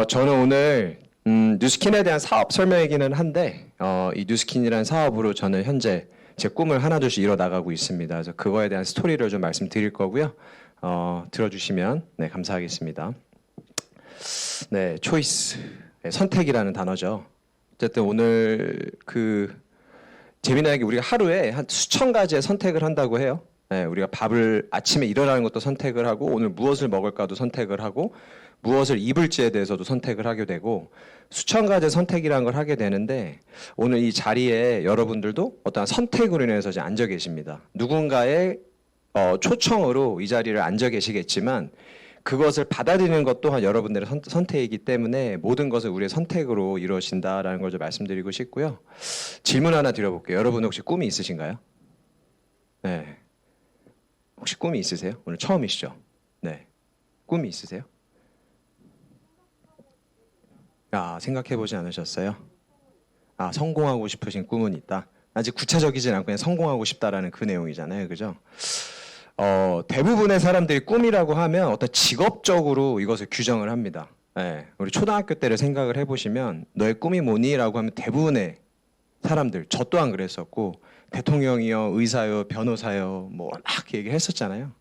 저는 오늘 뉴스킨에 대한 사업 설명이기는 한데 이 뉴스킨이라는 사업으로 저는 현재 제 꿈을 하나둘씩 이뤄 나가고 있습니다. 그래서 그거에 대한 스토리를 좀 말씀드릴 거고요. 들어주시면 네, 감사하겠습니다. 네, 초이스, 네, 선택이라는 단어죠. 어쨌든 오늘 재미나게 우리가 하루에 한 수천 가지의 선택을 한다고 해요. 네, 우리가 밥을 아침에 일어나는 것도 선택을 하고 오늘 무엇을 먹을까도 선택을 하고 무엇을 입을지에 대해서도 선택을 하게 되고 수천 가지 선택이라는 걸 하게 되는데 오늘 이 자리에 여러분들도 어떠한 선택으로 인해서 이제 앉아 계십니다. 누군가의 초청으로 이 자리를 앉아 계시겠지만 그것을 받아들이는 것 또한 여러분들의 선택이기 때문에 모든 것을 우리의 선택으로 이루어진다라는 걸 좀 말씀드리고 싶고요. 질문 하나 드려볼게요. 여러분 혹시 꿈이 있으신가요? 네. 혹시 꿈이 있으세요? 오늘 처음이시죠? 네. 꿈이 있으세요? 생각해보지 않으셨어요? 성공하고 싶으신 꿈은 있다. 아직 구체적이진 않고 그냥 성공하고 싶다라는 그 내용이잖아요. 그죠? 대부분의 사람들이 꿈이라고 하면 어떤 직업적으로 이것을 규정을 합니다. 네, 우리 초등학교 때를 생각을 해보시면 너의 꿈이 뭐니? 라고 하면 대부분의 사람들, 저 또한 그랬었고 대통령이요, 의사요, 변호사요 뭐 막 얘기를 했었잖아요.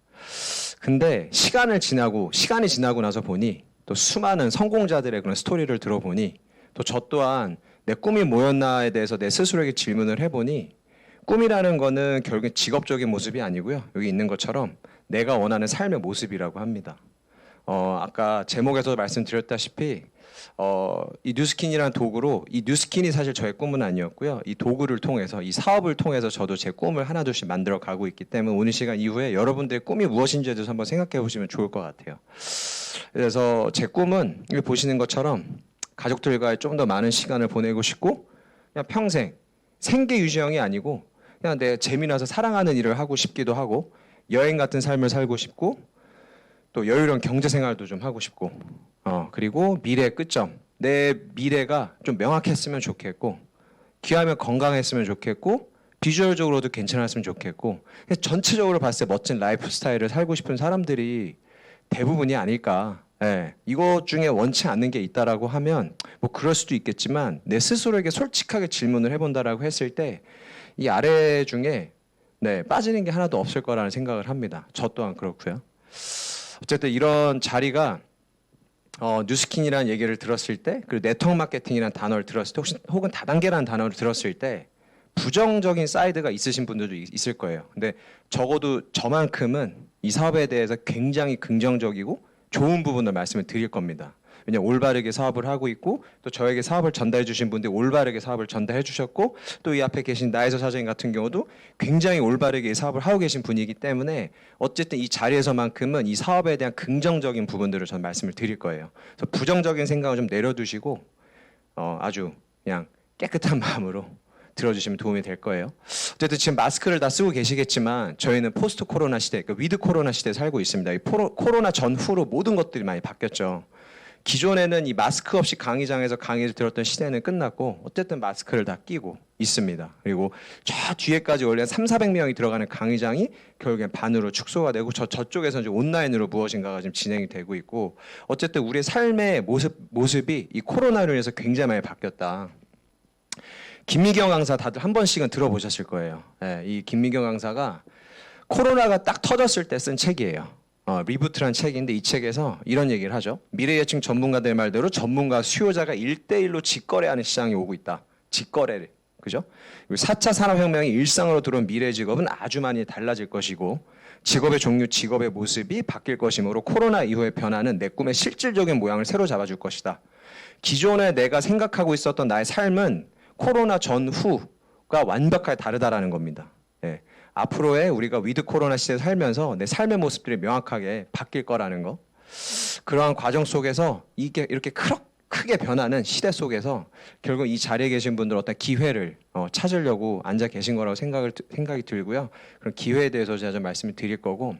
근데 시간이 지나고 나서 보니 또 수많은 성공자들의 그런 스토리를 들어보니 또 저 또한 내 꿈이 뭐였나에 대해서 내 스스로에게 질문을 해보니 꿈이라는 거는 결국엔 직업적인 모습이 아니고요. 여기 있는 것처럼 내가 원하는 삶의 모습이라고 합니다. 아까 제목에서 말씀드렸다시피 이 뉴스킨이라는 도구로 이 뉴스킨이 사실 저의 꿈은 아니었고요. 이 도구를 통해서 이 사업을 통해서 저도 제 꿈을 하나둘씩 만들어 가고 있기 때문에 오늘 시간 이후에 여러분들의 꿈이 무엇인지에 대해서 한번 생각해 보시면 좋을 것 같아요. 그래서 제 꿈은 여기 보시는 것처럼 가족들과 좀 더 많은 시간을 보내고 싶고 그냥 평생 생계 유지형이 아니고 그냥 내 재미나서 사랑하는 일을 하고 싶기도 하고 여행 같은 삶을 살고 싶고 또 여유로운 경제 생활도 좀 하고 싶고 그리고 미래의 끝점 내 미래가 좀 명확했으면 좋겠고 귀하면 건강했으면 좋겠고 비주얼적으로도 괜찮았으면 좋겠고 전체적으로 봤을 때 멋진 라이프 스타일을 살고 싶은 사람들이 대부분이 아닐까. 예, 이것 중에 원치 않는 게 있다라고 하면 뭐 그럴 수도 있겠지만 내 스스로에게 솔직하게 질문을 해본다라고 했을 때 이 아래 중에 빠지는 게 하나도 없을 거라는 생각을 합니다. 저 또한 그렇고요. 어쨌든 이런 자리가 뉴스킨이라는 얘기를 들었을 때 그리고 네트워크 마케팅이라는 단어를 들었을 때 혹은 다단계라는 단어를 들었을 때 부정적인 사이드가 있으신 분들도 있을 거예요. 근데 적어도 저만큼은 이 사업에 대해서 굉장히 긍정적이고 좋은 부분을 말씀을 드릴 겁니다. 왜냐하면 올바르게 사업을 하고 있고 또 저에게 사업을 전달해 주신 분들이 올바르게 사업을 전달해 주셨고 또 이 앞에 계신 나혜서 사장님 같은 경우도 굉장히 올바르게 사업을 하고 계신 분이기 때문에 어쨌든 이 자리에서만큼은 이 사업에 대한 긍정적인 부분들을 저는 말씀을 드릴 거예요. 그래서 부정적인 생각을 좀 내려두시고 아주 그냥 깨끗한 마음으로 들어주시면 도움이 될 거예요. 어쨌든 지금 마스크를 다 쓰고 계시겠지만 저희는 포스트 코로나 시대, 그러니까 위드 코로나 시대에 살고 있습니다. 이 코로나 전후로 모든 것들이 많이 바뀌었죠. 기존에는 이 마스크 없이 강의장에서 강의를 들었던 시대는 끝났고 어쨌든 마스크를 다 끼고 있습니다. 그리고 저 뒤에까지 원래 300~400명이 들어가는 강의장이 결국엔 반으로 축소가 되고 저쪽에서는 이제 온라인으로 무엇인가가 지금 진행이 되고 있고 어쨌든 우리의 삶의 모습이 이 코로나로 인해서 굉장히 많이 바뀌었다. 김미경 강사 다들 한 번씩은 들어보셨을 거예요. 이 김미경 강사가 코로나가 딱 터졌을 때 쓴 책이에요. 리부트라는 책인데 이 책에서 이런 얘기를 하죠. 미래예측 전문가들 말대로 전문가 수요자가 1대1로 직거래하는 시장이 오고 있다. 직거래를. 그죠? 4차 산업혁명이 일상으로 들어온 미래 직업은 아주 많이 달라질 것이고 직업의 종류, 직업의 모습이 바뀔 것이므로 코로나 이후의 변화는 내 꿈의 실질적인 모양을 새로 잡아줄 것이다. 기존에 내가 생각하고 있었던 나의 삶은 코로나 전후가 완벽하게 다르다라는 겁니다. 예. 앞으로의 우리가 위드 코로나 시대에 살면서 내 삶의 모습들이 명확하게 바뀔 거라는 거. 그러한 과정 속에서 이게 이렇게 크게 변하는 시대 속에서 결국 이 자리에 계신 분들 어떤 기회를 찾으려고 앉아 계신 거라고 생각이 들고요. 그런 기회에 대해서 제가 좀 말씀을 드릴 거고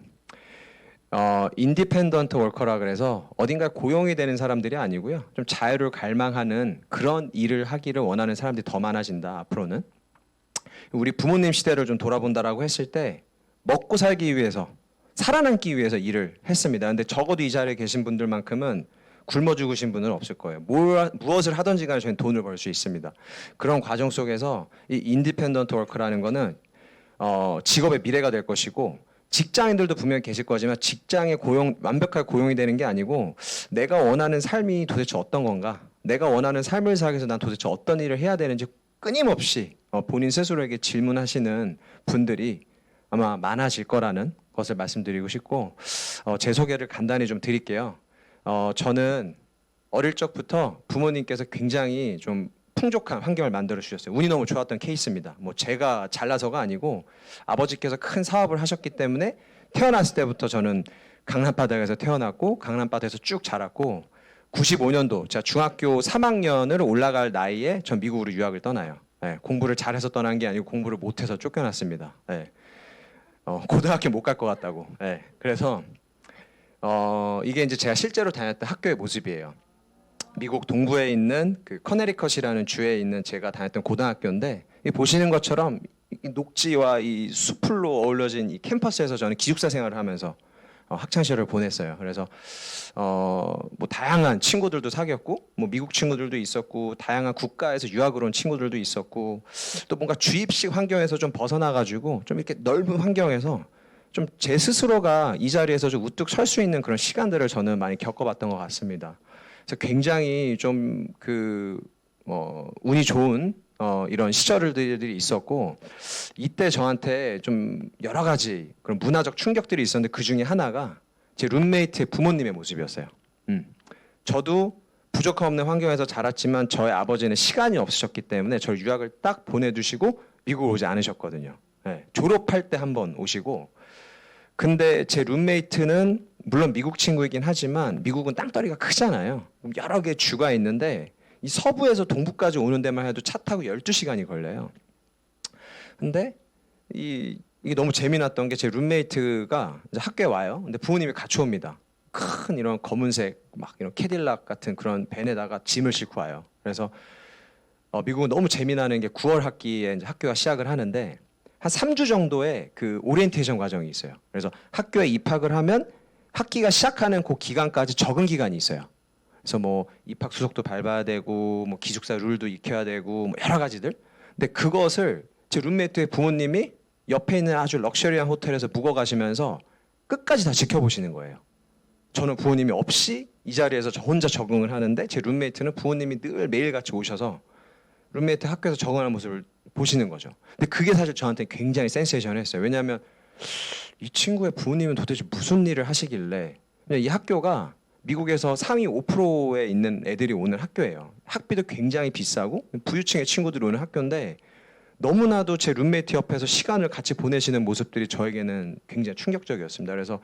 인디펜던트 워커라 그래서 어딘가에 고용이 되는 사람들이 아니고요. 좀 자유를 갈망하는 그런 일을 하기를 원하는 사람들이 더 많아진다. 앞으로는. 우리 부모님 시대를 좀 돌아본다라고 했을 때 먹고 살기 위해서 살아남기 위해서 일을 했습니다. 근데 적어도 이 자리에 계신 분들만큼은 굶어 죽으신 분은 없을 거예요. 무엇을 하든지 간에 저희는 돈을 벌 수 있습니다. 그런 과정 속에서 이 인디펜던트 워크라는 거는 직업의 미래가 될 것이고 직장인들도 분명히 계실 거지만 직장에 완벽하게 고용이 되는 게 아니고 내가 원하는 삶이 도대체 어떤 건가? 내가 원하는 삶을 살기 위해서 난 도대체 어떤 일을 해야 되는지 끊임없이 본인 스스로에게 질문하시는 분들이 아마 많아질 거라는 것을 말씀드리고 싶고 제 소개를 간단히 좀 드릴게요. 저는 어릴 적부터 부모님께서 굉장히 좀 풍족한 환경을 만들어 주셨어요. 운이 너무 좋았던 케이스입니다. 뭐 제가 잘나서가 아니고 아버지께서 큰 사업을 하셨기 때문에 태어났을 때부터 저는 강남바닥에서 태어났고 강남바닥에서 쭉 자랐고 95년도 제가 중학교 3학년을 올라갈 나이에 전 미국으로 유학을 떠나요. 네, 공부를 잘해서 떠난 게 아니고 공부를 못해서 쫓겨났습니다. 네. 고등학교 못 갈 것 같다고. 네. 그래서 이게 이제 제가 실제로 다녔던 학교의 모습이에요. 미국 동부에 있는 그 커네리컷이라는 주에 있는 제가 다녔던 고등학교인데 보시는 것처럼 이 녹지와 이 숲풀로 어우러진 이 캠퍼스에서 저는 기숙사 생활을 하면서 학창 시절을 보냈어요. 그래서 뭐 다양한 친구들도 사귀었고 뭐 미국 친구들도 있었고 다양한 국가에서 유학을 온 친구들도 있었고 또 뭔가 주입식 환경에서 좀 벗어나 가지고 좀 이렇게 넓은 환경에서 좀 제 스스로가 이 자리에서 좀 우뚝 설 수 있는 그런 시간들을 저는 많이 겪어봤던 것 같습니다. 그래서 굉장히 좀 운이 좋은 이런 시절들이 있었고 이때 저한테 좀 여러 가지 그런 문화적 충격들이 있었는데 그 중에 하나가 제 룸메이트의 부모님의 모습이었어요. 저도 부족함 없는 환경에서 자랐지만 저의 아버지는 시간이 없으셨기 때문에 저를 유학을 딱 보내두시고 미국 오지 않으셨거든요. 네, 졸업할 때 한번 오시고 근데 제 룸메이트는 물론 미국 친구이긴 하지만 미국은 땅덩어리가 크잖아요. 여러 개의 주가 있는데 이 서부에서 동부까지 오는 데만 해도 차 타고 12시간이 걸려요. 근데 이게 너무 재미났던 게 제 룸메이트가 이제 학교에 와요. 근데 부모님이 같이 옵니다. 큰 이런 검은색 막 이런 캐딜락 같은 그런 밴에다가 짐을 싣고 와요. 그래서 미국은 너무 재미나는 게 9월 학기에 이제 학교가 시작을 하는데 한 3주 정도의 그 오리엔테이션 과정이 있어요. 그래서 학교에 입학을 하면 학기가 시작하는 그 기간까지 적응 기간이 있어요. 그래서 뭐 입학 수속도 밟아야 되고 뭐 기숙사 룰도 익혀야 되고 뭐 여러 가지들. 근데 그것을 제 룸메이트의 부모님이 옆에 있는 아주 럭셔리한 호텔에서 묵어 가시면서 끝까지 다 지켜보시는 거예요. 저는 부모님이 없이 이 자리에서 저 혼자 적응을 하는데 제 룸메이트는 부모님이 늘 매일같이 오셔서 룸메이트 학교에서 적응하는 모습을 보시는 거죠. 근데 그게 사실 저한테 굉장히 센세이션했어요. 왜냐하면 이 친구의 부모님은 도대체 무슨 일을 하시길래 이 학교가 미국에서 상위 5%에 있는 애들이 오는 학교예요. 학비도 굉장히 비싸고 부유층의 친구들이 오는 학교인데 너무나도 제 룸메이트 옆에서 시간을 같이 보내시는 모습들이 저에게는 굉장히 충격적이었습니다. 그래서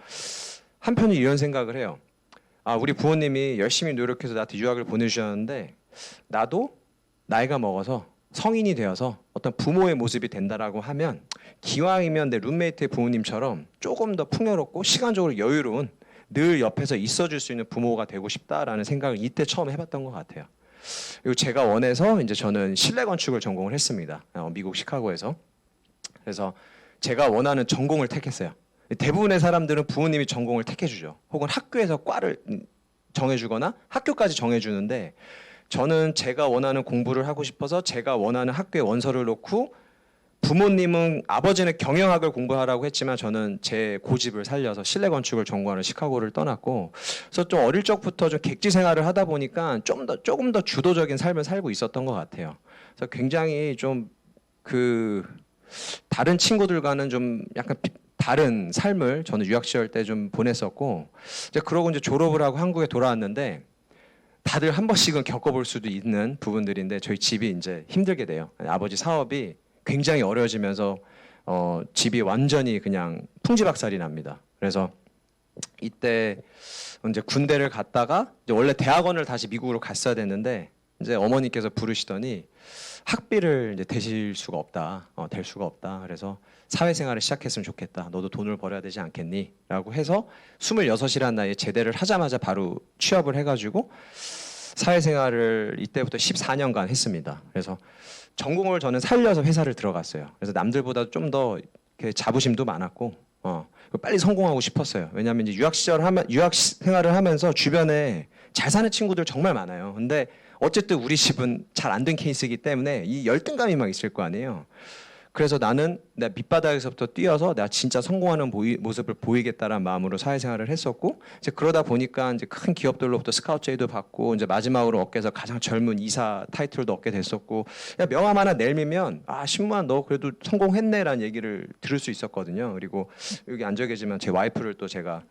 한편이 이런 생각을 해요. 우리 부모님이 열심히 노력해서 나한테 유학을 보내주셨는데 나도 나이가 먹어서 성인이 되어서 어떤 부모의 모습이 된다라고 하면 기왕이면 내 룸메이트의 부모님처럼 조금 더 풍요롭고 시간적으로 여유로운 늘 옆에서 있어줄 수 있는 부모가 되고 싶다라는 생각을 이때 처음 해봤던 것 같아요. 그리고 제가 원해서 이제 저는 실내 건축을 전공을 했습니다. 미국 시카고에서. 그래서 제가 원하는 전공을 택했어요. 대부분의 사람들은 부모님이 전공을 택해주죠. 혹은 학교에서 과를 정해주거나 학교까지 정해주는데 저는 제가 원하는 공부를 하고 싶어서 제가 원하는 학교에 원서를 놓고 부모님은 아버지는 경영학을 공부하라고 했지만 저는 제 고집을 살려서 실내 건축을 전공하는 시카고를 떠났고 그래서 좀 어릴 적부터 좀 객지 생활을 하다 보니까 조금 더 주도적인 삶을 살고 있었던 것 같아요. 그래서 굉장히 좀 다른 친구들과는 좀 약간 다른 삶을 저는 유학 시절 때 좀 보냈었고 이제 그러고 이제 졸업을 하고 한국에 돌아왔는데 다들 한 번씩은 겪어볼 수도 있는 부분들인데 저희 집이 이제 힘들게 돼요. 아버지 사업이 굉장히 어려워지면서 집이 완전히 그냥 풍지박살이 납니다. 그래서 이때 이제 군대를 갔다가 이제 원래 대학원을 다시 미국으로 갔어야 됐는데 이제 어머니께서 부르시더니 학비를 이제 대실 수가 없다, 될 수가 없다. 그래서 사회생활을 시작했으면 좋겠다. 너도 돈을 벌어야 되지 않겠니? 라고 해서 26이라는 나이에 제대를 하자마자 바로 취업을 해가지고 사회생활을 이때부터 14년간 했습니다. 그래서 전공을 저는 살려서 회사를 들어갔어요. 그래서 남들보다 좀 더 자부심도 많았고, 빨리 성공하고 싶었어요. 왜냐하면 이제 유학 생활을 하면서 주변에 잘 사는 친구들 정말 많아요. 근데 어쨌든 우리 집은 잘 안 된 케이스이기 때문에 이 열등감이 막 있을 거 아니에요. 그래서 나는 내 밑바닥에서부터 뛰어서 내가 진짜 성공하는 모습을 보이겠다라는 마음으로 사회생활을 했었고, 이제 그러다 보니까 이제 큰 기업들로부터 스카우트 제의도 받고, 이제 마지막으로 업계에서 가장 젊은 이사 타이틀도 얻게 됐었고, 야, 명함 하나 내밀면 신무한 너 그래도 성공했네라는 얘기를 들을 수 있었거든요. 그리고 여기 앉아 계시면 제 와이프를 또 제가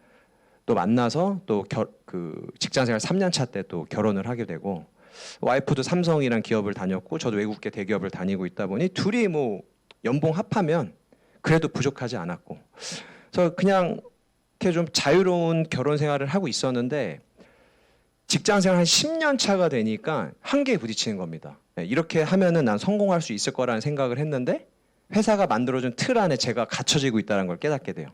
또 만나서 또 그 직장생활 3년 차 때 또 결혼을 하게 되고, 와이프도 삼성이란 기업을 다녔고 저도 외국계 대기업을 다니고 있다 보니 둘이 뭐 연봉 합하면 그래도 부족하지 않았고, 그래서 그냥 이렇게 좀 자유로운 결혼 생활을 하고 있었는데 직장 생활 한 10년 차가 되니까 한계에 부딪히는 겁니다. 이렇게 하면은 난 성공할 수 있을 거라는 생각을 했는데 회사가 만들어준 틀 안에 제가 갇혀지고 있다는 걸 깨닫게 돼요.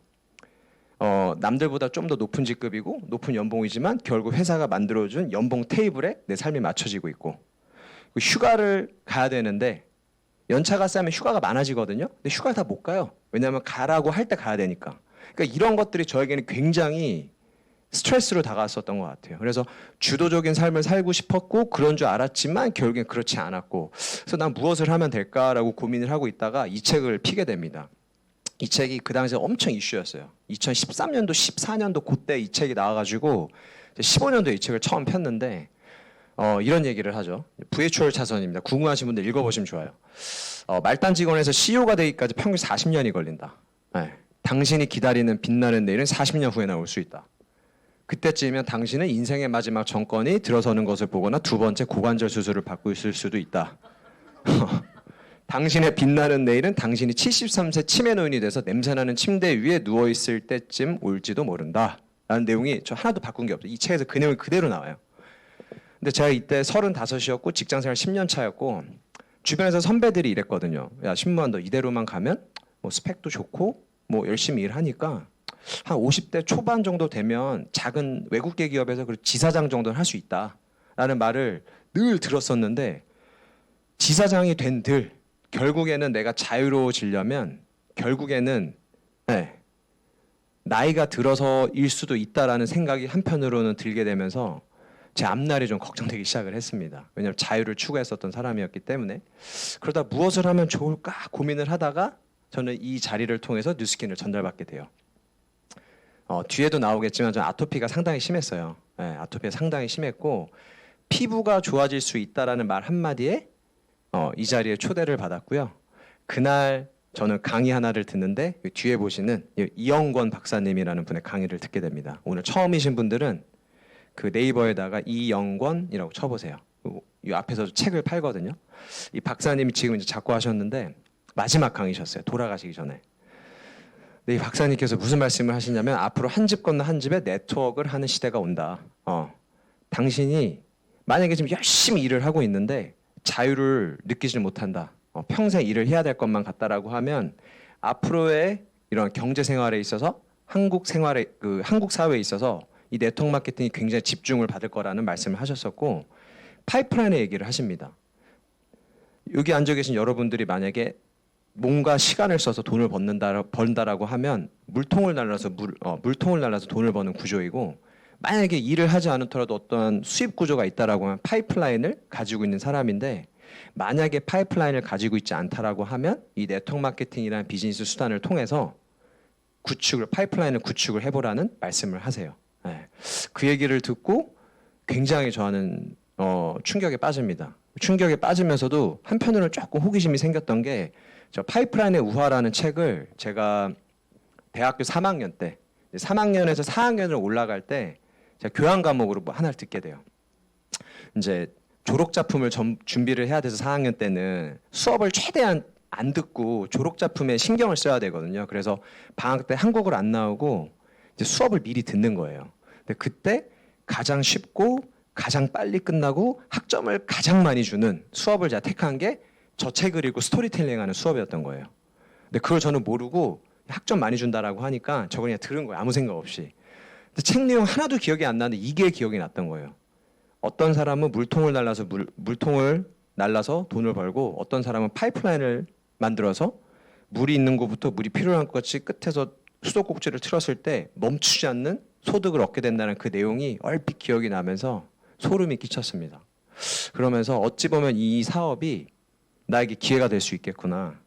남들보다 좀 더 높은 직급이고 높은 연봉이지만 결국 회사가 만들어준 연봉 테이블에 내 삶이 맞춰지고 있고, 휴가를 가야 되는데 연차가 쌓이면 휴가가 많아지거든요. 근데 휴가를 다 못 가요. 왜냐하면 가라고 할 때 가야 되니까. 그러니까 이런 것들이 저에게는 굉장히 스트레스로 다가왔었던 것 같아요. 그래서 주도적인 삶을 살고 싶었고 그런 줄 알았지만 결국엔 그렇지 않았고, 그래서 난 무엇을 하면 될까라고 고민을 하고 있다가 이 책을 피게 됩니다. 이 책이 그 당시에 엄청 이슈였어요. 2013년도, 14년도 그때 이 책이 나와가지고 15년도에 이 책을 처음 폈는데 이런 얘기를 하죠. 부의 초월 차선입니다. 궁금하신 분들 읽어보시면 좋아요. 말단 직원에서 CEO가 되기까지 평균 40년이 걸린다. 네. 당신이 기다리는 빛나는 내일은 40년 후에나 올 수 있다. 그때쯤이면 당신은 인생의 마지막 정권이 들어서는 것을 보거나 두 번째 고관절 수술을 받고 있을 수도 있다. 당신의 빛나는 내일은 당신이 73세 치매 노인이 돼서 냄새나는 침대 위에 누워있을 때쯤 올지도 모른다. 라는 내용이 저 하나도 바꾼 게 없어요. 이 책에서 그 내용이 그대로 나와요. 근데 제가 이때 35이었고 직장생활 10년 차였고 주변에서 선배들이 이랬거든요. 야, 신무한 너 이대로만 가면 뭐 스펙도 좋고 뭐 열심히 일하니까 한 50대 초반 정도 되면 작은 외국계 기업에서 그 지사장 정도는 할 수 있다라는 말을 늘 들었었는데, 지사장이 된들 결국에는 내가 자유로워지려면 결국에는 나이가 들어서일 수도 있다라는 생각이 한편으로는 들게 되면서 제 앞날이 좀 걱정되기 시작을 했습니다. 왜냐하면 자유를 추구했었던 사람이었기 때문에. 그러다 무엇을 하면 좋을까 고민을 하다가 저는 이 자리를 통해서 뉴스킨을 전달받게 돼요. 뒤에도 나오겠지만 저는 아토피가 상당히 심했어요. 아토피가 상당히 심했고 피부가 좋아질 수 있다라는 말 한마디에 이 자리에 초대를 받았고요. 그날 저는 강의 하나를 듣는데 뒤에 보시는 이영권 박사님이라는 분의 강의를 듣게 됩니다. 오늘 처음이신 분들은 그 네이버에다가 이영권이라고 쳐보세요. 이 앞에서도 책을 팔거든요. 이 박사님이 지금 이제 작고하셨는데 마지막 강의셨어요. 돌아가시기 전에. 근데 이 박사님께서 무슨 말씀을 하시냐면 앞으로 한 집 건너 한 집에 네트워크를 하는 시대가 온다. 당신이 만약에 지금 열심히 일을 하고 있는데 자유를 느끼질 못한다. 평생 일을 해야 될 것만 같다라고 하면 앞으로의 이런 경제 생활에 있어서 한국 사회에 있어서 이 네트워크 마케팅이 굉장히 집중을 받을 거라는 말씀을 하셨었고, 파이프라인의 얘기를 하십니다. 여기 앉아 계신 여러분들이 만약에 뭔가 시간을 써서 돈을 번다라고 하면 물통을 날라서 돈을 버는 구조이고, 만약에 일을 하지 않더라도 어떤 수입 구조가 있다라고 하면 파이프라인을 가지고 있는 사람인데, 만약에 파이프라인을 가지고 있지 않다라고 하면 이 네트워크 마케팅이라는 비즈니스 수단을 통해서 파이프라인을 구축을 해보라는 말씀을 하세요. 그 얘기를 듣고 굉장히 저는 충격에 빠집니다. 충격에 빠지면서도 한편으로는 조금 호기심이 생겼던 게, 저 파이프라인의 우화라는 책을 제가 대학교 3학년 때, 3학년에서 4학년으로 올라갈 때 제가 교양 과목으로 뭐 하나를 듣게 돼요. 이제 졸업 작품을 준비를 해야 돼서 4학년 때는 수업을 최대한 안 듣고 졸업 작품에 신경을 써야 되거든요. 그래서 방학 때 한국어를 안 나오고 이제 수업을 미리 듣는 거예요. 근데 그때 가장 쉽고 가장 빨리 끝나고 학점을 가장 많이 주는 수업을 제가 택한 게 저 책을 읽고 스토리텔링하는 수업이었던 거예요. 근데 그걸 저는 모르고 학점 많이 준다라고 하니까 저걸 그냥 들은 거예요. 아무 생각 없이. 근데 책 내용 하나도 기억이 안 나는데 이게 기억이 났던 거예요. 어떤 사람은 물통을 날라서 돈을 벌고, 어떤 사람은 파이프라인을 만들어서 물이 있는 곳부터 물이 필요한 것이 끝에서 수도꼭지를 틀었을 때 멈추지 않는 소득을 얻게 된다는 그 내용이 얼핏 기억이 나면서 소름이 끼쳤습니다. 그러면서 어찌 보면 이 사업이 나에게 기회가 될 수 있겠구나.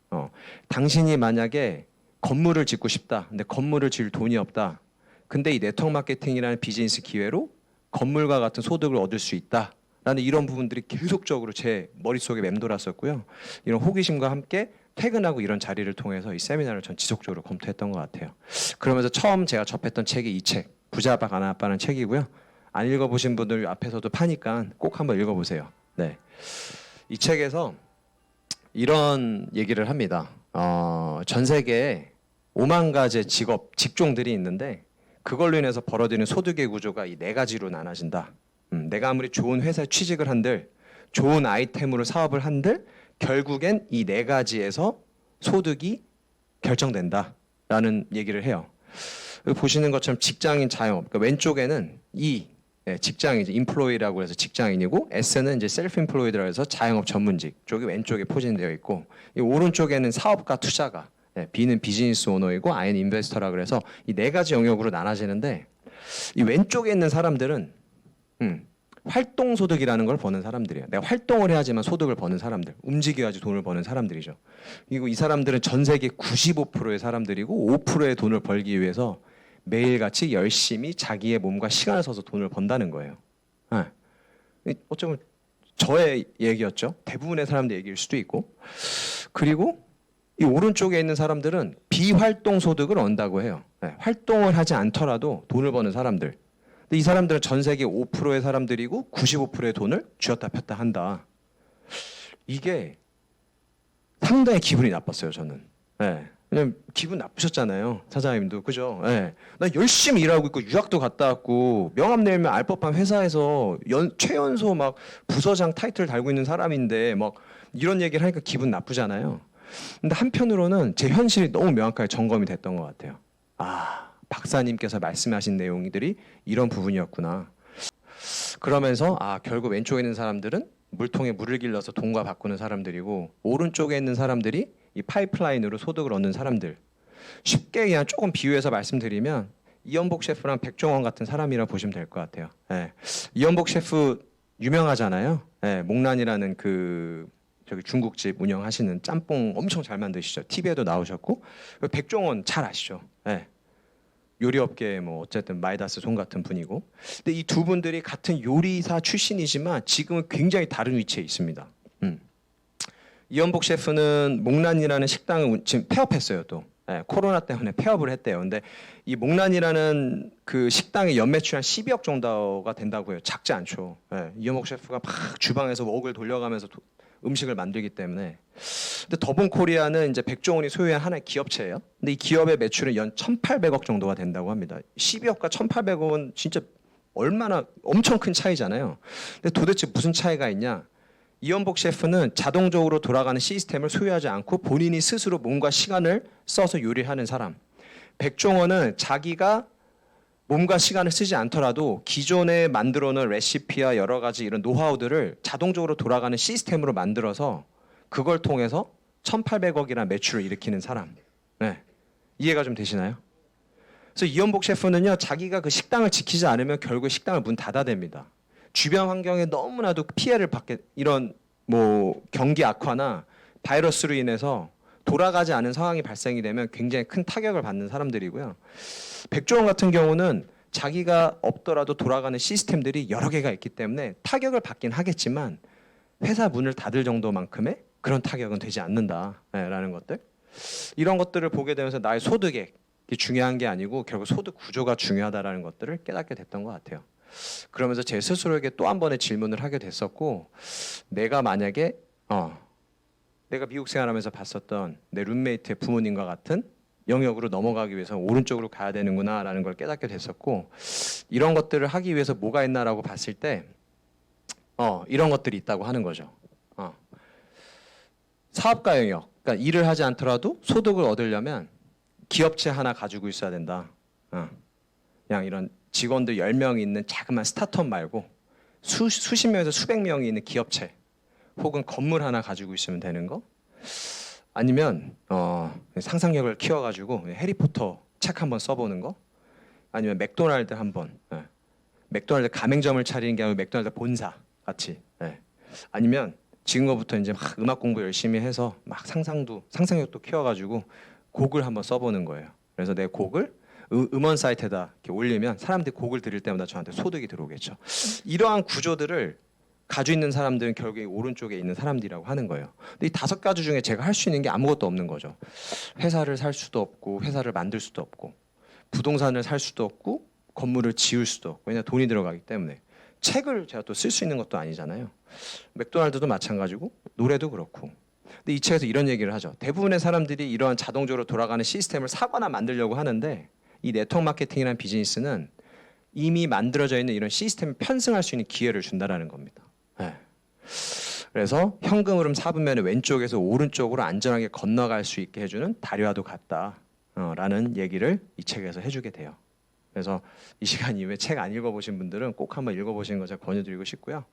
당신이 만약에 건물을 짓고 싶다. 근데 건물을 지을 돈이 없다. 근데 이 네트워크 마케팅이라는 비즈니스 기회로 건물과 같은 소득을 얻을 수 있다. 라는 이런 부분들이 계속적으로 제 머릿속에 맴돌았었고요. 이런 호기심과 함께 퇴근하고 이런 자리를 통해서 이 세미나를 전 지속적으로 검토했던 것 같아요. 그러면서 처음 제가 접했던 책이 이 책, 부자 아빠 가난 아빠는 책이고요. 안 읽어보신 분들 앞에서도 파니까 꼭 한번 읽어보세요. 네, 이 책에서 이런 얘기를 합니다. 전 세계에 5만 가지의 직종들이 있는데 그걸로 인해서 벌어지는 소득의 구조가 이 네 가지로 나눠진다. 내가 아무리 좋은 회사에 취직을 한들 좋은 아이템으로 사업을 한들 결국엔 이 네 가지에서 소득이 결정된다라는 얘기를 해요. 보시는 것처럼 직장인 자영업, 그러니까 왼쪽에는 직장이지 인플로이라고 해서 직장인이고 S는 이제 셀프 인플로이드라고 해서 자영업 전문직 쪽이 왼쪽에 포진되어 있고 이 오른쪽에는 사업가 투자가 B는 비즈니스 오너이고 I는 인베스터라 그래서 이 네 가지 영역으로 나눠지는데 이 왼쪽에 있는 사람들은 활동 소득이라는 걸 버는 사람들이에요. 내가 활동을 해야지만 소득을 버는 사람들, 움직여야지 돈을 버는 사람들이죠. 그리고 이 사람들은 전 세계 95%의 사람들이고 5%의 돈을 벌기 위해서 매일같이 열심히 자기의 몸과 시간을 써서 돈을 번다는 거예요. 어쩌면 저의 얘기였죠. 대부분의 사람들 얘기일 수도 있고. 그리고 이 오른쪽에 있는 사람들은 비활동 소득을 얻는다고 해요. 활동을 하지 않더라도 돈을 버는 사람들. 근데 이 사람들은 전 세계 5%의 사람들이고 95%의 돈을 쥐었다 폈다 한다. 이게 상당히 기분이 나빴어요, 저는. 왜냐면 기분 나쁘셨잖아요, 사장님도. 그죠? 나 열심히 일하고 있고 유학도 갔다 왔고 명함 내면 알 법한 회사에서 최연소 막 부서장 타이틀 달고 있는 사람인데 막 이런 얘기를 하니까 기분 나쁘잖아요. 근데 한편으로는 제 현실이 너무 명확하게 점검이 됐던 것 같아요. 박사님께서 말씀하신 내용들이 이런 부분이었구나. 그러면서 결국 왼쪽에 있는 사람들은 물통에 물을 길러서 돈과 바꾸는 사람들이고 오른쪽에 있는 사람들이 이 파이프라인으로 소득을 얻는 사람들. 쉽게 그냥 조금 비유해서 말씀드리면 이연복 셰프랑 백종원 같은 사람이라 보시면 될 것 같아요. 이연복 셰프 유명하잖아요. 목란이라는 저기 중국집 운영하시는 짬뽕 엄청 잘 만드시죠. TV에도 나오셨고 백종원 잘 아시죠. 요리업계 뭐 어쨌든 마이다스 손 같은 분이고. 근데 이 두 분들이 같은 요리사 출신이지만 지금은 굉장히 다른 위치에 있습니다. 이연복 셰프는 목란이라는 식당을 지금 폐업했어요. 또 코로나 때문에 폐업을 했대요. 근데 이 목란이라는 그 식당의 연매출이 한 12억 정도가 된다고 해요. 작지 않죠. 이연복 셰프가 막 주방에서 웍을 돌려가면서 음식을 만들기 때문에. 근데 더본코리아는 이제 백종원이 소유한 하나의 기업체예요. 근데 이 기업의 매출은 연 1,800억 정도가 된다고 합니다. 12억과 1,800억은 진짜 얼마나 엄청 큰 차이잖아요. 근데 도대체 무슨 차이가 있냐? 이연복 셰프는 자동적으로 돌아가는 시스템을 소유하지 않고 본인이 스스로 몸과 시간을 써서 요리하는 사람. 백종원은 자기가 몸과 시간을 쓰지 않더라도 기존에 만들어 놓은 레시피와 여러 가지 이런 노하우들을 자동적으로 돌아가는 시스템으로 만들어서 그걸 통해서 1,800억이라는 매출을 일으키는 사람. 이해가 좀 되시나요? 그래서 이연복 셰프는요, 자기가 그 식당을 지키지 않으면 결국 식당을 문 닫아야 됩니다. 주변 환경에 너무나도 피해를 받게, 이런 뭐 경기 악화나 바이러스로 인해서 돌아가지 않은 상황이 발생이 되면 굉장히 큰 타격을 받는 사람들이고요. 백종원 같은 경우는 자기가 없더라도 돌아가는 시스템들이 여러 개가 있기 때문에 타격을 받긴 하겠지만 회사 문을 닫을 정도만큼의 그런 타격은 되지 않는다라는 것들. 이런 것들을 보게 되면서 나의 소득액이 중요한 게 아니고 결국 소득 구조가 중요하다라는 것들을 깨닫게 됐던 것 같아요. 그러면서 제 스스로에게 또 한 번의 질문을 하게 됐었고, 내가 만약에 내가 미국 생활하면서 봤었던 내 룸메이트의 부모님과 같은 영역으로 넘어가기 위해서 오른쪽으로 가야 되는구나라는 걸 깨닫게 됐었고, 이런 것들을 하기 위해서 뭐가 있나라고 봤을 때 이런 것들이 있다고 하는 거죠. 사업가 영역, 그러니까 일을 하지 않더라도 소득을 얻으려면 기업체 하나 가지고 있어야 된다. 그냥 이런 직원들 10명이 있는 자그마한 스타트업 말고 수십 명에서 수백 명이 있는 기업체 혹은 건물 하나 가지고 있으면 되는 거. 아니면 상상력을 키워가지고 해리포터 책 한번 써보는 거. 아니면 맥도날드 한번 맥도날드 가맹점을 차리는 게 아니고 맥도날드 본사 같이. 예. 아니면 지금부터 이제 막 음악 공부 열심히 해서 막 상상력도 키워가지고 곡을 한번 써보는 거예요. 그래서 내 곡을 음원 사이트에다 이렇게 올리면 사람들이 곡을 들을 때마다 저한테 소득이 들어오겠죠. 이러한 구조들을 가지고 있는 사람들은 결국에 오른쪽에 있는 사람들이라고 하는 거예요. 근데 이 5가지 중에 제가 할 수 있는 게 아무것도 없는 거죠. 회사를 살 수도 없고 회사를 만들 수도 없고 부동산을 살 수도 없고 건물을 지을 수도 없고 왜냐 돈이 들어가기 때문에 책을 제가 또 쓸 수 있는 것도 아니잖아요. 맥도날드도 마찬가지고 노래도 그렇고. 근데 이 책에서 이런 얘기를 하죠. 대부분의 사람들이 이러한 자동적으로 돌아가는 시스템을 사거나 만들려고 하는데 이 네트워크 마케팅이라는 비즈니스는 이미 만들어져 있는 이런 시스템을 편승할 수 있는 기회를 준다라는 겁니다. 네. 그래서 현금 흐름 4분면의 왼쪽에서 오른쪽으로 안전하게 건너갈 수 있게 해주는 다리와도 같다라는 얘기를 이 책에서 해주게 돼요. 그래서 이 시간 이후에 책 안 읽어보신 분들은 꼭 한번 읽어보시는 거 제가 권유드리고 싶고요.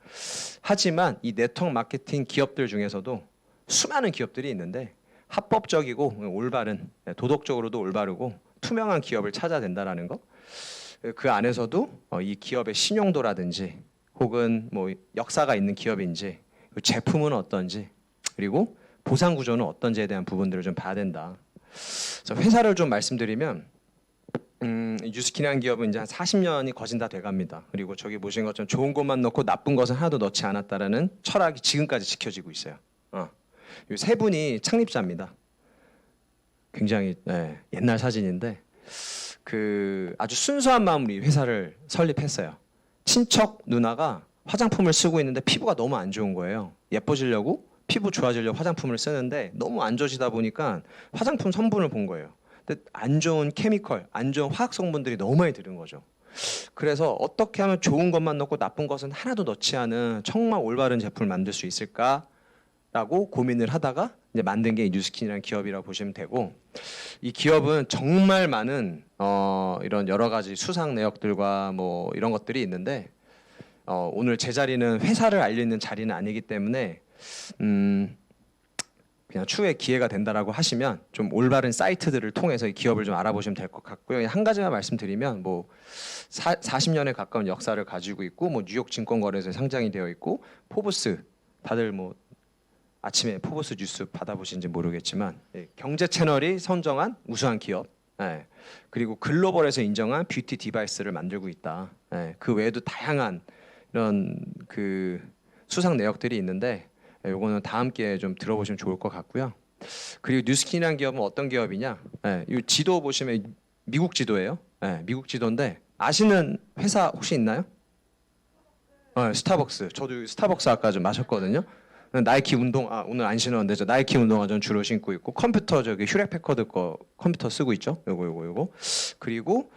하지만 이 네트워크 마케팅 기업들 중에서도 수많은 기업들이 있는데 합법적이고 올바른 도덕적으로도 올바르고 투명한 기업을 찾아야 된다라는 거. 그 안에서도 이 기업의 신용도라든지 혹은 뭐 역사가 있는 기업인지 제품은 어떤지 그리고 보상 구조는 어떤지에 대한 부분들을 좀 봐야 된다. 그래서 회사를 좀 말씀드리면 뉴스킨이라는 기업은 이제 한 40년이 거진 다 돼갑니다. 그리고 저기 보신 것처럼 좋은 것만 넣고 나쁜 것은 하나도 넣지 않았다라는 철학이 지금까지 지켜지고 있어요. 이 세 분이 창립자입니다. 굉장히 옛날 사진인데 그 아주 순수한 마음으로 이 회사를 설립했어요. 친척 누나가 화장품을 쓰고 있는데 피부가 너무 안 좋은 거예요. 예뻐지려고 피부 좋아지려고 화장품을 쓰는데 너무 안 좋아지다 보니까 화장품 성분을 본 거예요. 근데 안 좋은 케미컬, 안 좋은 화학 성분들이 너무 많이 들은 거죠. 그래서 어떻게 하면 좋은 것만 넣고 나쁜 것은 하나도 넣지 않은 정말 올바른 제품을 만들 수 있을까라고 고민을 하다가 이제 만든 게 뉴스킨이라는 기업이라고 보시면 되고, 이 기업은 정말 많은 이런 여러 가지 수상 내역들과 뭐 이런 것들이 있는데 오늘 제 자리는 회사를 알리는 자리는 아니기 때문에 그냥 추후에 기회가 된다라고 하시면 좀 올바른 사이트들을 통해서 이 기업을 좀 알아보시면 될 것 같고요. 한 가지만 말씀드리면 뭐 40년에 가까운 역사를 가지고 있고 뭐 뉴욕 증권거래소에 상장이 되어 있고 포브스 다들 뭐 아침에 포브스 뉴스 받아보신지 모르겠지만 경제 채널이 선정한 우수한 기업, 그리고 글로벌에서 인정한 뷰티 디바이스를 만들고 있다. 그 외에도 다양한 이런 그 수상 내역들이 있는데 요거는 다음 기회에 좀 들어보시면 좋을 것 같고요. 그리고 뉴스킨이라는 기업은 어떤 기업이냐? 이 지도 보시면 미국 지도예요. 미국 지도인데 아시는 회사 혹시 있나요? 스타벅스. 저도 스타벅스 아까 좀 마셨거든요. 나이키 오늘 안 신었는데 저 나이키 운동화 전 주로 신고 있고 컴퓨터 저기 휴렛 패커드 거 컴퓨터 쓰고 있죠. 요거. 그리고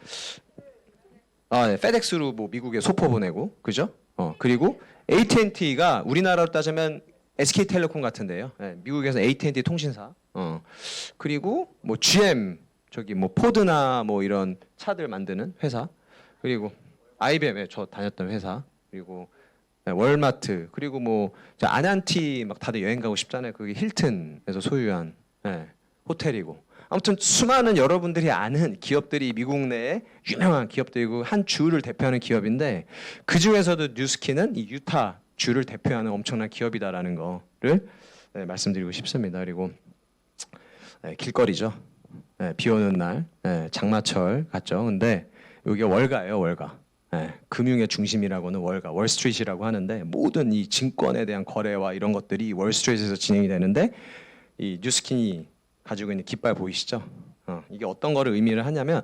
페덱스로 뭐 미국에 소포 보내고 그죠? 그리고 AT&T가 우리나라로 따지면 SK텔레콤 같은데요. 미국에서 AT&T 통신사. 그리고 뭐 GM 저기 뭐 포드나 뭐 이런 차들 만드는 회사. 그리고 IBM에 저 다녔던 회사. 그리고 월마트. 그리고 뭐 아난티 막 다들 여행 가고 싶잖아요. 그게 힐튼에서 소유한 호텔이고. 아무튼 수많은 여러분들이 아는 기업들이 미국 내에 유명한 기업들이고 한 주를 대표하는 기업인데 그 중에서도 뉴스킨은 이 유타 주를 대표하는 엄청난 기업이다라는 거를 말씀드리고 싶습니다. 그리고 길거리죠. 비 오는 날 장마철 같죠. 근데 여기가 월가예요. 월가. 금융의 중심이라고는 월스트리트라고 하는데 모든 이 증권에 대한 거래와 이런 것들이 월스트리트에서 진행이 되는데 이 뉴스킨이 가지고 있는 깃발 보이시죠? 이게 어떤 거를 의미를 하냐면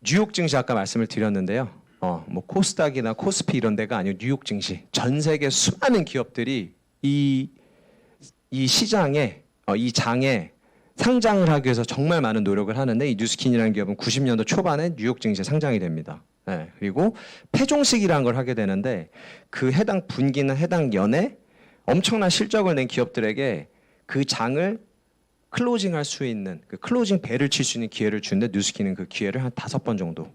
뉴욕 증시 아까 말씀을 드렸는데요. 뭐 코스닥이나 코스피 이런 데가 아니고 뉴욕 증시. 전 세계 수많은 기업들이 이 시장에 이 장에 상장을 하기 위해서 정말 많은 노력을 하는데 이 뉴스킨이라는 기업은 90년도 초반에 뉴욕 증시에 상장이 됩니다. 그리고 폐종식이라는 걸 하게 되는데 그 해당 분기나 해당 연에 엄청난 실적을 낸 기업들에게 그 장을 클로징할 수 있는 그 클로징 벨을 칠 수 있는 기회를 주는데 뉴스킨은 그 기회를 한 5번 정도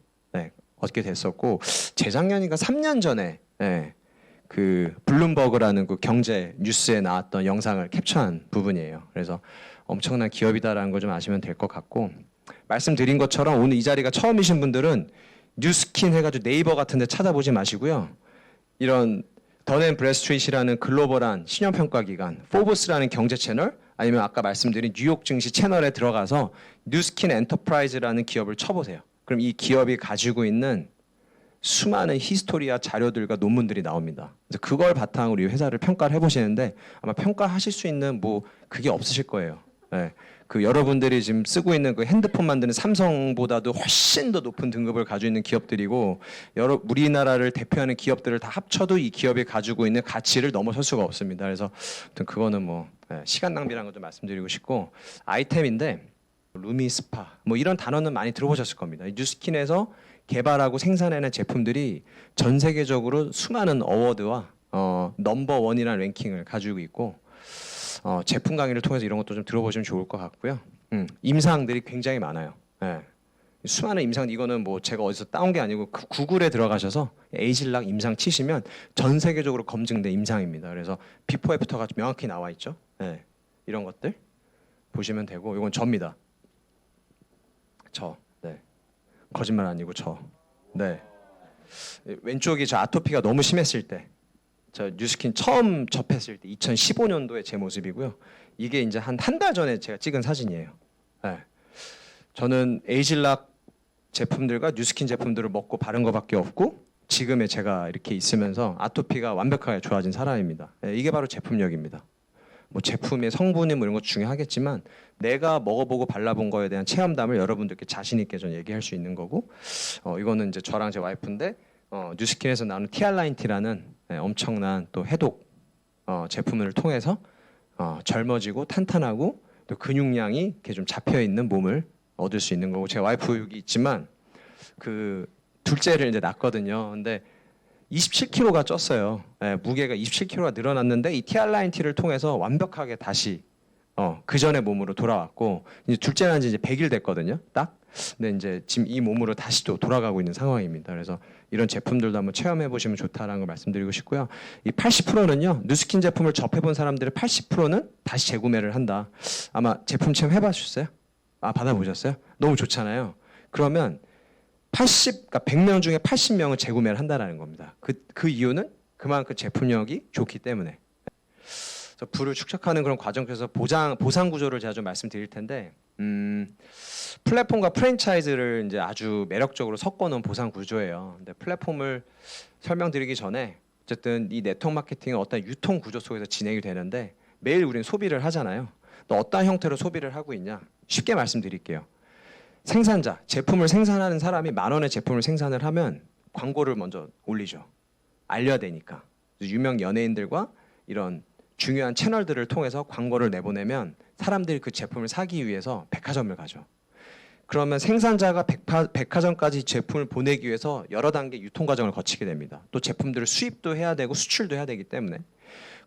얻게 됐었고 재작년인가 3년 전에 그 블룸버그라는 그 경제 뉴스에 나왔던 영상을 캡처한 부분이에요. 그래서 엄청난 기업이다라는 걸 좀 아시면 될 것 같고 말씀드린 것처럼 오늘 이 자리가 처음이신 분들은 뉴스킨 해가지고 네이버 같은 데 찾아보지 마시고요. 이런 던앤브래스트릿이라는 글로벌한 신용평가기관, 포브스라는 경제 채널, 아니면 아까 말씀드린 뉴욕 증시 채널에 들어가서 뉴스킨 엔터프라이즈라는 기업을 쳐보세요. 그럼 이 기업이 가지고 있는 수많은 히스토리와 자료들과 논문들이 나옵니다. 그래서 그걸 바탕으로 이 회사를 평가를 해보시는데 아마 평가하실 수 있는 뭐 그게 없으실 거예요. 네. 그 여러분들이 지금 쓰고 있는 그 핸드폰 만드는 삼성보다도 훨씬 더 높은 등급을 가지고 있는 기업들이고 우리나라를 대표하는 기업들을 다 합쳐도 이 기업이 가지고 있는 가치를 넘어설 수가 없습니다. 그래서 아무튼 그거는 뭐 시간 낭비라는 것도 말씀드리고 싶고 아이템인데 루미스파 뭐 이런 단어는 많이 들어보셨을 겁니다. 뉴스킨에서 개발하고 생산해낸 제품들이 전 세계적으로 수많은 어워드와 넘버 원이라는 랭킹을 가지고 있고 제품 강의를 통해서 이런 것도 좀 들어보시면 좋을 것 같고요. 임상들이 굉장히 많아요. 예. 수많은 임상 이거는 뭐 제가 어디서 따온 게 아니고 구글에 들어가셔서 에이즐락 임상 치시면 전 세계적으로 검증된 임상입니다. 그래서 비포 애프터가 명확히 나와 있죠. 예. 이런 것들 보시면 되고 이건 저입니다. 저. 네. 거짓말 아니고 저. 네. 왼쪽이 저 아토피가 너무 심했을 때. 저 뉴스킨 처음 접했을 때 2015년도에 제 모습이고요. 이게 이제 한 달 전에 제가 찍은 사진이에요. 네. 저는 에이즐락 제품들과 뉴스킨 제품들을 먹고 바른 것밖에 없고 지금의 제가 이렇게 있으면서 아토피가 완벽하게 좋아진 사람입니다. 네, 이게 바로 제품력입니다. 뭐 제품의 성분이 뭐 이런 것 중요하겠지만 내가 먹어보고 발라본 거에 대한 체험담을 여러분들께 자신 있게 좀 얘기할 수 있는 거고 이거는 이제 저랑 제 와이프인데 뉴스킨에서 나오는 티알라인티라는 엄청난 또 해독 제품을 통해서 젊어지고 탄탄하고 또 근육량이 이렇게 좀 잡혀 있는 몸을 얻을 수 있는 거고 제 와이프 여기 있지만 그 둘째를 이제 낳았거든요. 근데 27kg가 쪘어요. 무게가 27kg가 늘어났는데 이 티알라인티를 통해서 완벽하게 다시 그 전의 몸으로 돌아왔고 이제 둘째 난 지 이제 100일 됐거든요. 딱. 근데 이제 지금 이 몸으로 다시 또 돌아가고 있는 상황입니다. 그래서 이런 제품들도 한번 체험해 보시면 좋다라는 걸 말씀드리고 싶고요. 이 80%는요. 뉴스킨 제품을 접해본 사람들의 80%는 다시 재구매를 한다. 아마 제품 체험 해보셨어요? 받아보셨어요? 너무 좋잖아요. 그러면 그러니까 100명 중에 80명은 재구매를 한다라는 겁니다. 그 이유는 그만큼 제품력이 좋기 때문에. 그래서 부를 축적하는 그런 과정에서 보상 구조를 제가 좀 말씀드릴 텐데, 플랫폼과 프랜차이즈를 이제 아주 매력적으로 섞어놓은 보상 구조예요. 근데 플랫폼을 설명드리기 전에 어쨌든 이 네트워크 마케팅은 어떤 유통 구조 속에서 진행이 되는데 매일 우리는 소비를 하잖아요. 또 어떤 형태로 소비를 하고 있냐? 쉽게 말씀드릴게요. 생산자, 제품을 생산하는 사람이 10,000원의 제품을 생산을 하면 광고를 먼저 올리죠. 알려야 되니까. 유명 연예인들과 이런 중요한 채널들을 통해서 광고를 내보내면 사람들이 그 제품을 사기 위해서 백화점을 가죠. 그러면 생산자가 백화점까지 제품을 보내기 위해서 여러 단계 유통 과정을 거치게 됩니다. 또 제품들을 수입도 해야 되고 수출도 해야 되기 때문에.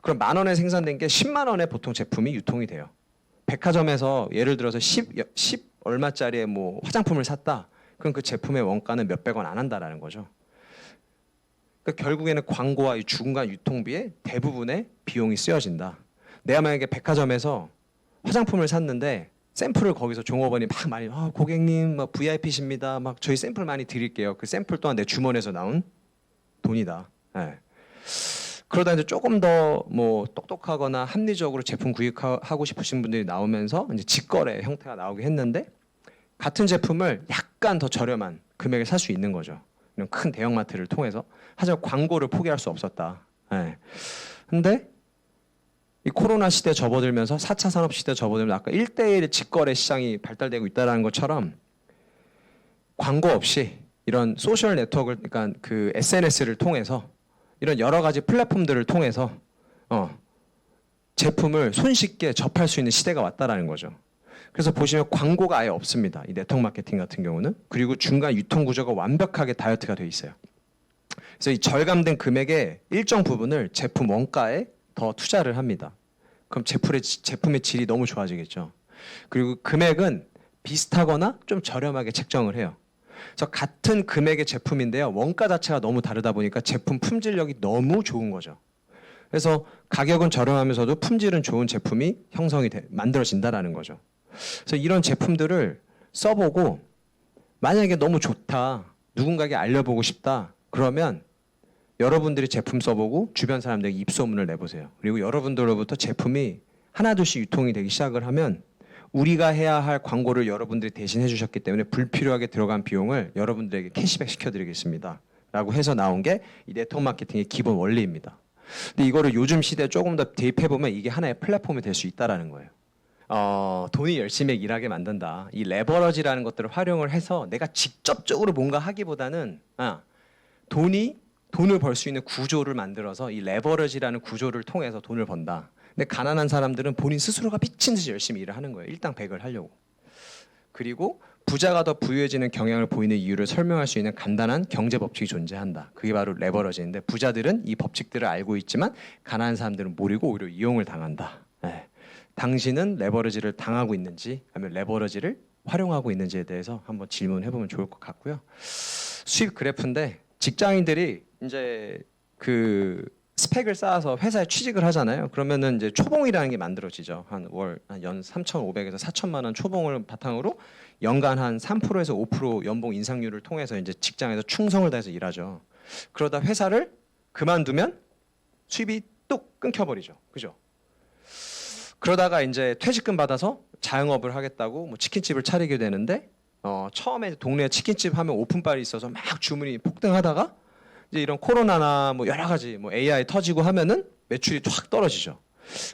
그럼 10,000원에 생산된 게 10만 원에 보통 제품이 유통이 돼요. 백화점에서 예를 들어서 10 얼마짜리의 뭐 화장품을 샀다. 그럼 그 제품의 원가는 몇백 원 안 한다라는 거죠. 그러니까 결국에는 광고와 이 중간 유통비에 대부분의 비용이 쓰여진다. 내가 만약에 백화점에서 화장품을 샀는데 샘플을 거기서 종업원이 막 많이 고객님 막 VIP십니다. 막 저희 샘플 많이 드릴게요. 그 샘플 또한 내 주머니에서 나온 돈이다. 네. 그러다 이제 조금 더 뭐 똑똑하거나 합리적으로 제품 구입하고 싶으신 분들이 나오면서 이제 직거래 형태가 나오게 했는데 같은 제품을 약간 더 저렴한 금액에 살 수 있는 거죠. 이런 큰 대형마트를 통해서. 하지만 광고를 포기할 수 없었다. 네. 근데 이 코로나 시대에 접어들면서 4차 산업 시대에 접어들면서 아까 1대1 직거래 시장이 발달되고 있다는 것처럼 광고 없이 이런 소셜 네트워크를 그러니까 그 SNS를 통해서 이런 여러 가지 플랫폼들을 통해서 제품을 손쉽게 접할 수 있는 시대가 왔다라는 거죠. 그래서 보시면 광고가 아예 없습니다. 이 네트워크 마케팅 같은 경우는. 그리고 중간 유통 구조가 완벽하게 다이어트가 돼 있어요. 그래서 이 절감된 금액의 일정 부분을 제품 원가에 더 투자를 합니다. 그럼 제품의 질이 너무 좋아지겠죠. 그리고 금액은 비슷하거나 좀 저렴하게 책정을 해요. 그래서 같은 금액의 제품인데요. 원가 자체가 너무 다르다 보니까 제품 품질력이 너무 좋은 거죠. 그래서 가격은 저렴하면서도 품질은 좋은 제품이 만들어진다라는 거죠. 그래서 이런 제품들을 써보고 만약에 너무 좋다, 누군가에게 알려보고 싶다, 그러면 여러분들이 제품 써보고 주변 사람들에게 입소문을 내보세요. 그리고 여러분들로부터 제품이 하나둘씩 유통이 되기 시작을 하면 우리가 해야 할 광고를 여러분들이 대신 해주셨기 때문에 불필요하게 들어간 비용을 여러분들에게 캐시백 시켜드리겠습니다. 라고 해서 나온 게 이 네트워크 마케팅의 기본 원리입니다. 근데 이거를 요즘 시대에 조금 더 대입해보면 이게 하나의 플랫폼이 될 수 있다는 거예요. 돈이 열심히 일하게 만든다. 이 레버러지라는 것들을 활용을 해서 내가 직접적으로 뭔가 하기보다는 돈을 벌 수 있는 구조를 만들어서 이 레버러지라는 구조를 통해서 돈을 번다. 근데 가난한 사람들은 본인 스스로가 미친 듯이 열심히 일을 하는 거예요. 일당백을 하려고. 그리고 부자가 더 부유해지는 경향을 보이는 이유를 설명할 수 있는 간단한 경제 법칙이 존재한다. 그게 바로 레버러지인데 부자들은 이 법칙들을 알고 있지만 가난한 사람들은 모르고 오히려 이용을 당한다. 네. 당신은 레버러지를 당하고 있는지 아니면 레버러지를 활용하고 있는지에 대해서 한번 질문해 보면 좋을 것 같고요. 수입 그래프인데 직장인들이 이제 그 스펙을 쌓아서 회사에 취직을 하잖아요. 그러면은 이제 초봉이라는 게 만들어지죠. 한 연 3,500에서 4천만 원 초봉을 바탕으로 연간 한 3%에서 5% 연봉 인상률을 통해서 이제 직장에서 충성을 다해서 일하죠. 그러다 회사를 그만두면 수입이 뚝 끊겨버리죠. 그죠? 그러다가 이제 퇴직금 받아서 자영업을 하겠다고 뭐 치킨집을 차리게 되는데 처음에 동네에 치킨집 하면 오픈빨이 있어서 막 주문이 폭등하다가 이제 이런 코로나나 뭐 여러 가지 뭐 AI 터지고 하면은 매출이 확 떨어지죠.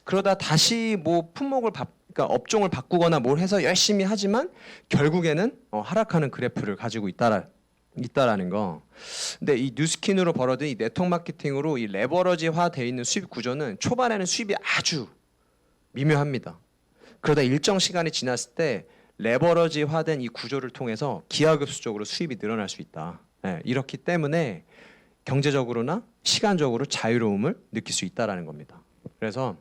그러다 다시 뭐 그러니까 업종을 바꾸거나 뭘 해서 열심히 하지만 결국에는 하락하는 그래프를 가지고 있다라는 거. 근데 이 뉴스킨으로 벌어진 이 네트워크 마케팅으로 이 레버러지화 돼 있는 수입 구조는 초반에는 수입이 아주 미묘합니다. 그러다 일정 시간이 지났을 때 레버러지화된 이 구조를 통해서 기하급수적으로 수입이 늘어날 수 있다. 네, 이렇기 때문에 경제적으로나 시간적으로 자유로움을 느낄 수 있다라는 겁니다. 그래서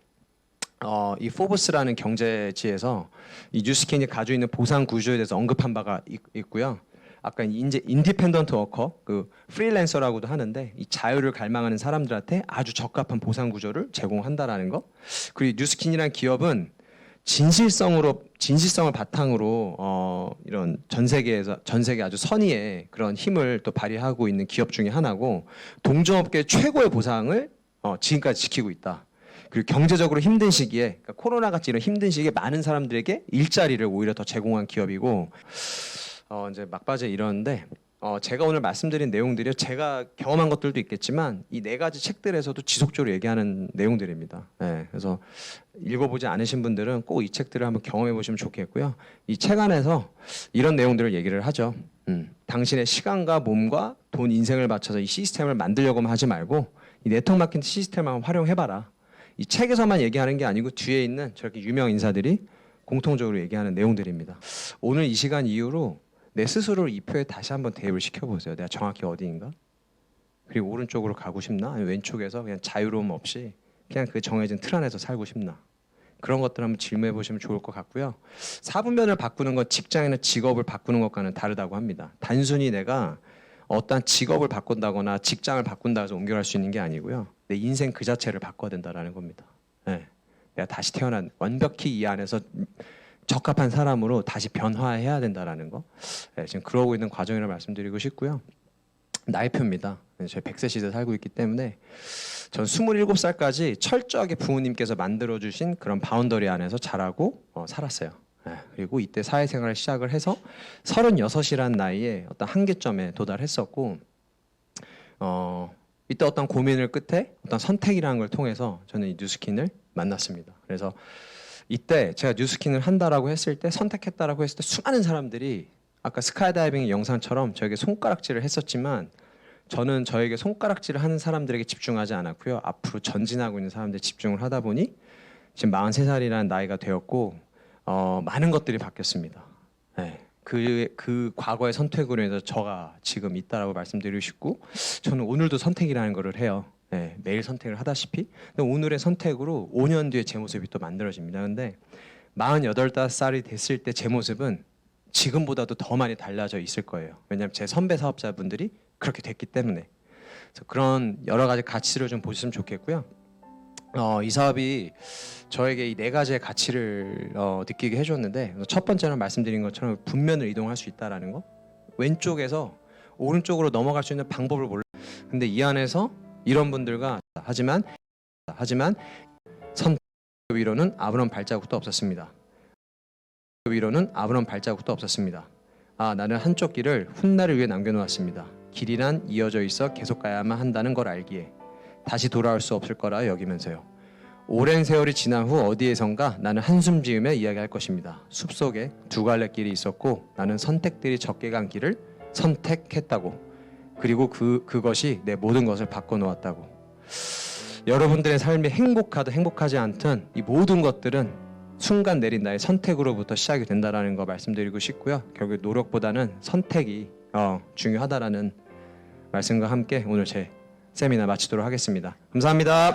이 포브스라는 경제지에서 이 뉴스킨이 가지고 있는 보상 구조에 대해서 언급한 바가 있고요. 아까 이제 인디펜던트 워커, 그 프리랜서라고도 하는데 이 자유를 갈망하는 사람들한테 아주 적합한 보상 구조를 제공한다라는 거. 그리고 뉴스킨이라는 기업은 진실성을 바탕으로 이런 전 세계 아주 선의의 그런 힘을 또 발휘하고 있는 기업 중에 하나고 동종업계 최고의 보상을 지금까지 지키고 있다. 그리고 경제적으로 힘든 시기에 그러니까 코로나 같이 이런 힘든 시기에 많은 사람들에게 일자리를 오히려 더 제공한 기업이고 이제 막바지에 이러는데 제가 오늘 말씀드린 내용들이 제가 경험한 것들도 있겠지만 이 네 가지 책들에서도 지속적으로 얘기하는 내용들입니다. 네, 그래서 읽어보지 않으신 분들은 꼭 이 책들을 한번 경험해 보시면 좋겠고요. 이 책 안에서 이런 내용들을 얘기를 하죠. 당신의 시간과 몸과 돈, 인생을 바쳐서 이 시스템을 만들려고만 하지 말고 이 네트워크 마케팅 시스템을 활용해봐라. 이 책에서만 얘기하는 게 아니고 뒤에 있는 저렇게 유명 인사들이 공통적으로 얘기하는 내용들입니다. 오늘 이 시간 이후로 내 스스로를 이 표에 다시 한번 대입을 시켜보세요. 내가 정확히 어디인가? 그리고 오른쪽으로 가고 싶나? 아니면 왼쪽에서 그냥 자유로움 없이 그냥 그 정해진 틀 안에서 살고 싶나? 그런 것들 한번 질문해 보시면 좋을 것 같고요. 사분면을 바꾸는 건 직장이나 직업을 바꾸는 것과는 다르다고 합니다. 단순히 내가 어떤 직업을 바꾼다거나 직장을 바꾼다 해서 옮겨갈 수 있는 게 아니고요. 내 인생 그 자체를 바꿔야 된다는 겁니다. 네. 내가 다시 태어난 완벽히 이 안에서 적합한 사람으로 다시 변화해야 된다는 거. 네, 지금 그러고 있는 과정이라 말씀드리고 싶고요. 나이표입니다. 저희 100세 시대에 살고 있기 때문에 전 27살까지 철저하게 부모님께서 만들어주신 그런 바운더리 안에서 자라고 살았어요. 네, 그리고 이때 사회생활을 시작을 해서 36이라는 나이에 어떤 한계점에 도달했었고 이때 어떤 고민을 끝에 어떤 선택이라는 걸 통해서 저는 이 뉴스킨을 만났습니다. 그래서 이때 제가 뉴스킨을 한다라고 했을 때 선택했다라고 했을 때 수많은 사람들이 아까 스카이다이빙 영상처럼 저에게 손가락질을 했었지만 저는 저에게 손가락질을 하는 사람들에게 집중하지 않았고요. 앞으로 전진하고 있는 사람들에 집중을 하다 보니 지금 43살이라는 나이가 되었고 많은 것들이 바뀌었습니다. 네. 그 과거의 선택으로 인해서 저가 지금 있다라고 말씀드리고 싶고 저는 오늘도 선택이라는 거를 해요. 네, 매일 선택을 하다시피 근데 오늘의 선택으로 5년 뒤에 제 모습이 또 만들어집니다. 근데 48살이 됐을 때 제 모습은 지금보다도 더 많이 달라져 있을 거예요. 왜냐하면 제 선배 사업자분들이 그렇게 됐기 때문에 그래서 그런 여러 가지 가치를 좀 보셨으면 좋겠고요. 이 사업이 저에게 이 네 가지의 가치를 느끼게 해줬는데, 첫 번째는 말씀드린 것처럼 분면을 이동할 수 있다라는 거. 왼쪽에서 오른쪽으로 넘어갈 수 있는 방법을 몰라. 근데 이 안에서 이런 분들과 하지만 선 위로는 아무런 발자국도 없었습니다. 위로는 아무런 발자국도 없었습니다. 나는 한쪽 길을 훗날을 위해 남겨놓았습니다. 길이란 이어져 있어 계속 가야만 한다는 걸 알기에 다시 돌아올 수 없을 거라 여기면서요. 오랜 세월이 지난 후 어디에선가 나는 한숨 지으며 이야기할 것입니다. 숲속에 두 갈래 길이 있었고 나는 선택들이 적게 간 길을 선택했다고. 그리고 그것이 내 모든 것을 바꿔놓았다고. 여러분들의 삶이 행복하든 행복하지 않든 이 모든 것들은 순간 내린 나의 선택으로부터 시작이 된다라는 거 말씀드리고 싶고요. 결국 노력보다는 선택이 중요하다라는 말씀과 함께 오늘 제 세미나 마치도록 하겠습니다. 감사합니다.